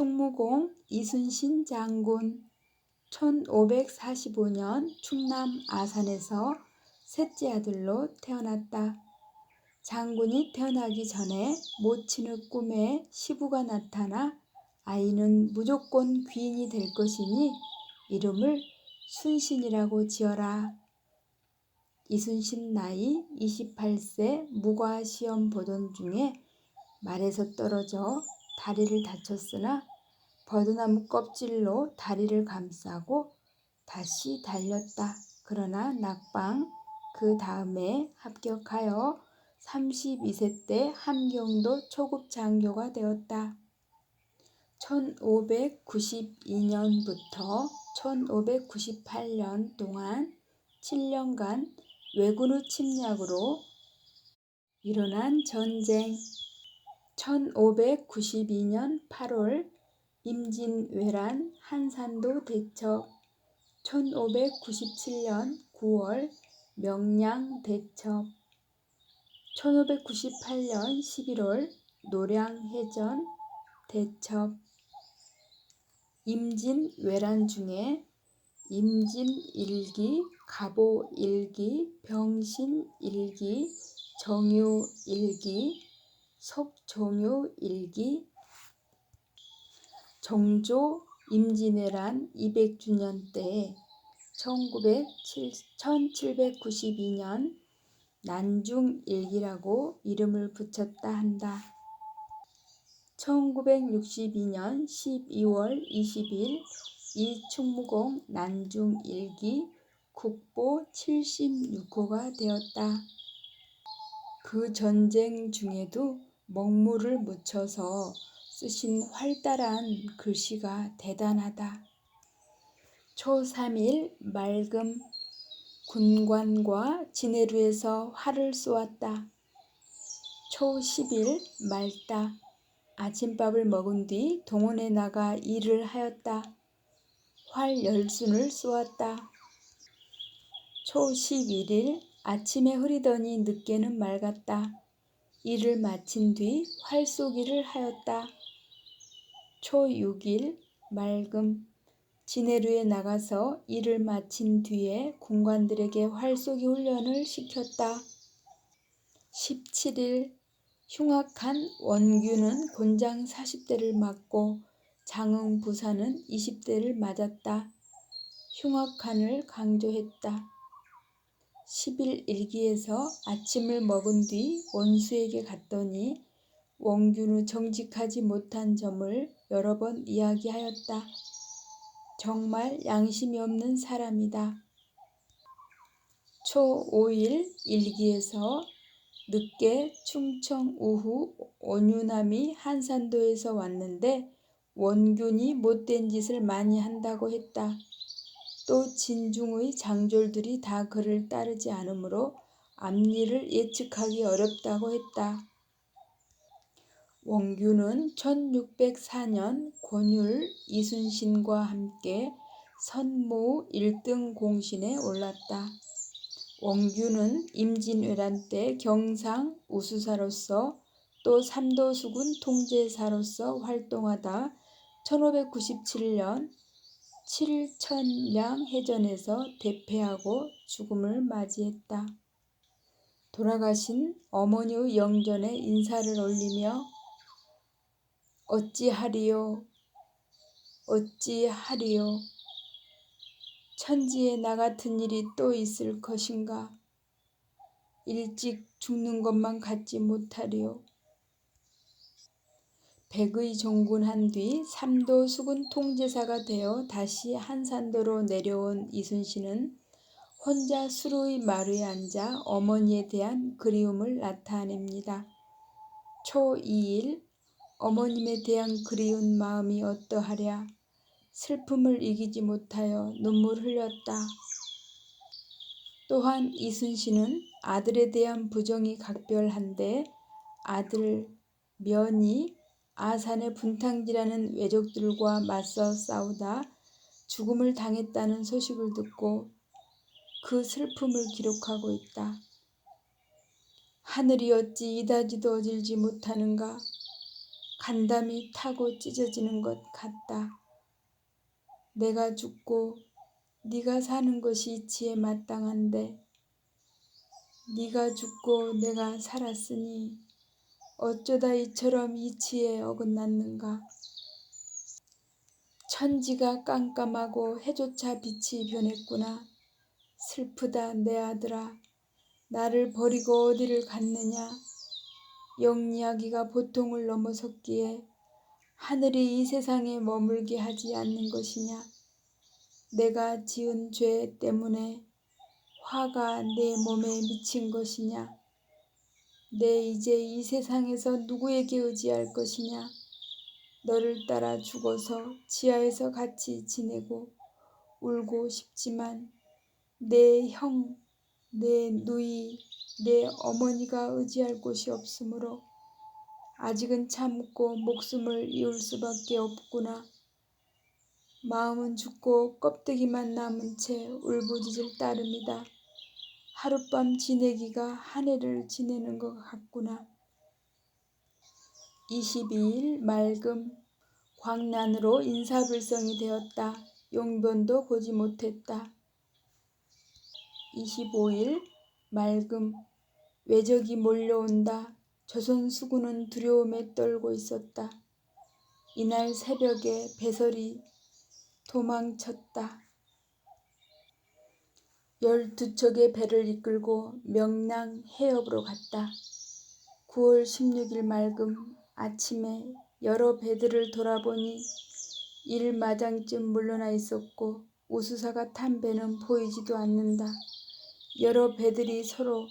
충무공 이순신 장군 1545년 충남 아산에서 셋째 아들로 태어났다. 장군이 태어나기 전에 모친의 꿈에 시부가 나타나 아이는 무조건 귀인이 될 것이니 이름을 순신이라고 지어라. 이순신 나이 28세 무과시험 보던 중에 말에서 떨어져 다리를 다쳤으나 버드나무 껍질로 다리를 감싸고 다시 달렸다. 그러나 낙방 그 다음에 합격하여 32세 때 함경도 초급 장교가 되었다. 1592년부터 1598년 동안 7년간 왜군의 침략으로 일어난 전쟁. 1592년 8월 임진왜란 한산도 대첩, 1597년 9월 명량 대첩, 1598년 11월 노량해전 대첩. 임진왜란 중에 임진일기, 가보일기, 병신일기, 정유일기, 속정유일기, 정조 임진왜란 200주년 때 1792년 난중일기라고 이름을 붙였다 한다. 1962년 12월 20일 이충무공 난중일기 국보 76호가 되었다. 그 전쟁 중에도 먹물을 묻혀서 쓰신 활달한 글씨가 대단하다. 초 3일 맑음 군관과 진해루에서 활을 쏘았다. 초 10일 맑다. 아침밥을 먹은 뒤 동원에 나가 일을 하였다. 활 10순을 쏘았다. 초 11일 아침에 흐리더니 늦게는 맑았다. 일을 마친 뒤 활 쏘기를 하였다. 초 6일 맑음 진해루에 나가서 일을 마친 뒤에 군관들에게 활쏘기 훈련을 시켰다. 17일 흉악한 원균은 곤장 40대를 맞고 장응 부사는 20대를 맞았다. 흉악한을 강조했다. 10일 일기에서 아침을 먹은 뒤 원수에게 갔더니 원균의 정직하지 못한 점을 여러 번 이야기하였다. 정말 양심이 없는 사람이다. 초 5일 일기에서 늦게 충청 우후 온유남이 한산도에서 왔는데 원균이 못된 짓을 많이 한다고 했다. 또 진중의 장졸들이 다 그를 따르지 않으므로 앞일을 예측하기 어렵다고 했다. 원균은 1604년 권율 이순신과 함께 선무 1등 공신에 올랐다. 원균은 임진왜란 때 경상 우수사로서 또 삼도수군 통제사로서 활동하다 1597년 7천량 해전에서 대패하고 죽음을 맞이했다. 돌아가신 어머니의 영전에 인사를 올리며 어찌하리요, 어찌하리요. 천지에 나 같은 일이 또 있을 것인가. 일찍 죽는 것만 같지 못하리요. 백의 종군한 뒤 삼도 수군 통제사가 되어 다시 한산도로 내려온 이순신은 혼자 수루의 마루에 앉아 어머니에 대한 그리움을 나타냅니다. 초 2일 어머님에 대한 그리운 마음이 어떠하랴. 슬픔을 이기지 못하여 눈물 흘렸다. 또한 이순신은 아들에 대한 부정이 각별한데 아들 면이 아산의 분탕지라는 왜족들과 맞서 싸우다 죽음을 당했다는 소식을 듣고 그 슬픔을 기록하고 있다. 하늘이 어찌 이다지도 어질지 못하는가. 간담이 타고 찢어지는 것 같다. 내가 죽고 네가 사는 것이 이치에 마땅한데 네가 죽고 내가 살았으니 어쩌다 이처럼 이치에 어긋났는가. 천지가 깜깜하고 해조차 빛이 변했구나. 슬프다 내 아들아. 나를 버리고 어디를 갔느냐. 영리하기가 보통을 넘어섰기에 하늘이 이 세상에 머물게 하지 않는 것이냐. 내가 지은 죄 때문에 화가 내 몸에 미친 것이냐. 내 이제 이 세상에서 누구에게 의지할 것이냐. 너를 따라 죽어서 지하에서 같이 지내고 울고 싶지만 내 형, 내 누이, 내 어머니가 의지할 곳이 없으므로 아직은 참고 목숨을 이을 수밖에 없구나. 마음은 죽고 껍데기만 남은 채 울부짖을 따름이다. 하룻밤 지내기가 한 해를 지내는 것 같구나. 22일 맑음. 광난으로 인사불성이 되었다. 용변도 보지 못했다. 25일 맑음. 외적이 몰려온다. 조선 수군은 두려움에 떨고 있었다. 이날 새벽에 배설이 도망쳤다. 12척의 배를 이끌고 명랑 해협으로 갔다. 9월 16일 맑음. 아침에 여러 배들을 돌아보니 일마장쯤 물러나 있었고 우수사가 탄 배는 보이지도 않는다. 여러 배들이 서로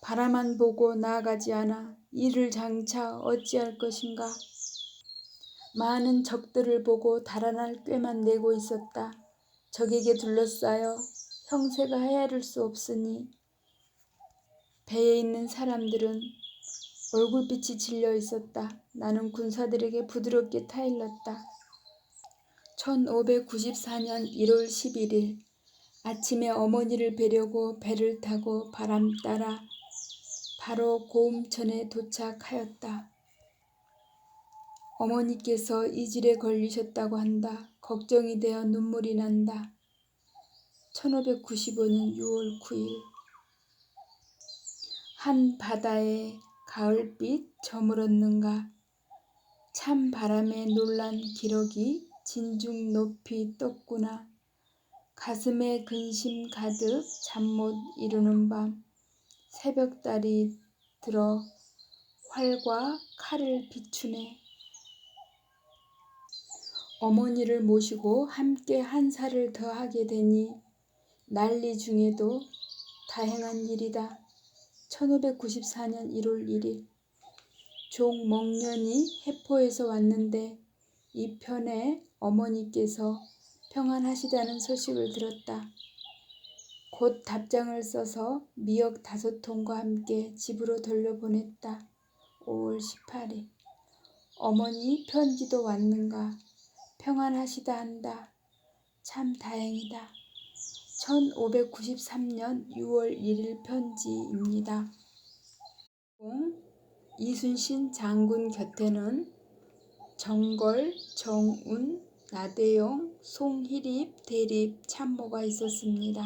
바라만 보고 나아가지 않아 이를 장차 어찌할 것인가. 많은 적들을 보고 달아날 꾀만 내고 있었다. 적에게 둘러싸여 형세가 헤아릴 수 없으니 배에 있는 사람들은 얼굴빛이 질려 있었다. 나는 군사들에게 부드럽게 타일렀다. 1594년 1월 11일 아침에 어머니를 뵈려고 배를 타고 바람 따라 바로 고음천에 도착하였다. 어머니께서 이질에 걸리셨다고 한다. 걱정이 되어 눈물이 난다. 1595년 6월 9일 한 바다에 가을빛 저물었는가. 찬 바람에 놀란 기러기 진중 높이 떴구나. 가슴에 근심 가득 잠 못 이루는 밤 새벽달이 들어 활과 칼을 비추네. 어머니를 모시고 함께 한 살을 더 하게 되니 난리 중에도 다행한 일이다. 1594년 1월 1일 종목련이 해포에서 왔는데 이 편에 어머니께서 평안하시다는 소식을 들었다. 곧 답장을 써서 미역 5통과 함께 집으로 돌려보냈다. 5월 18일 어머니 편지도 왔는가. 평안하시다 한다. 참 다행이다. 1593년 6월 1일 편지입니다. 이순신 장군 곁에는 정걸, 정운, 나대용, 송희립, 대립 참모가 있었습니다.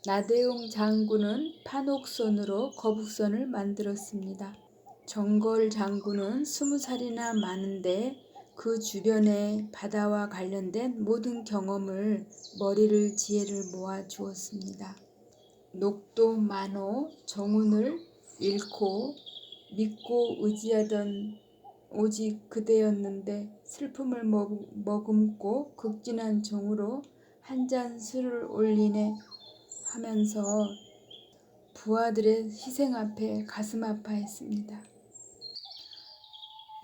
나대용 장군은 판옥선으로 거북선을 만들었습니다. 정걸 장군은 20살이나 많은데 그 주변의 바다와 관련된 모든 경험을 머리를 지혜를 모아 주었습니다. 녹도 만호 정운을 잃고 믿고 의지하던 오직 그대였는데 슬픔을 머금고 극진한 정으로 한 잔 술을 올리네 하면서 부하들의 희생 앞에 가슴 아파했습니다.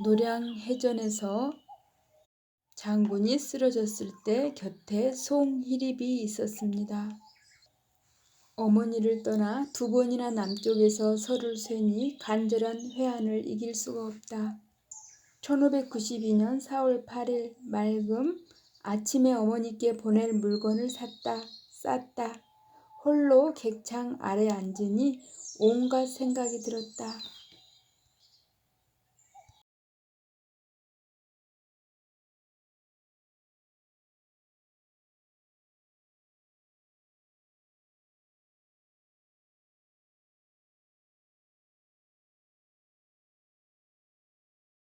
노량해전에서 장군이 쓰러졌을 때 곁에 송희립이 있었습니다. 어머니를 떠나 2번이나 남쪽에서 설을 쇠니 간절한 회한을 이길 수가 없다. 1592년 4월 8일 맑음. 아침에 어머니께 보낼 물건을 쌌다. 홀로 객창 아래 앉으니 온갖 생각이 들었다.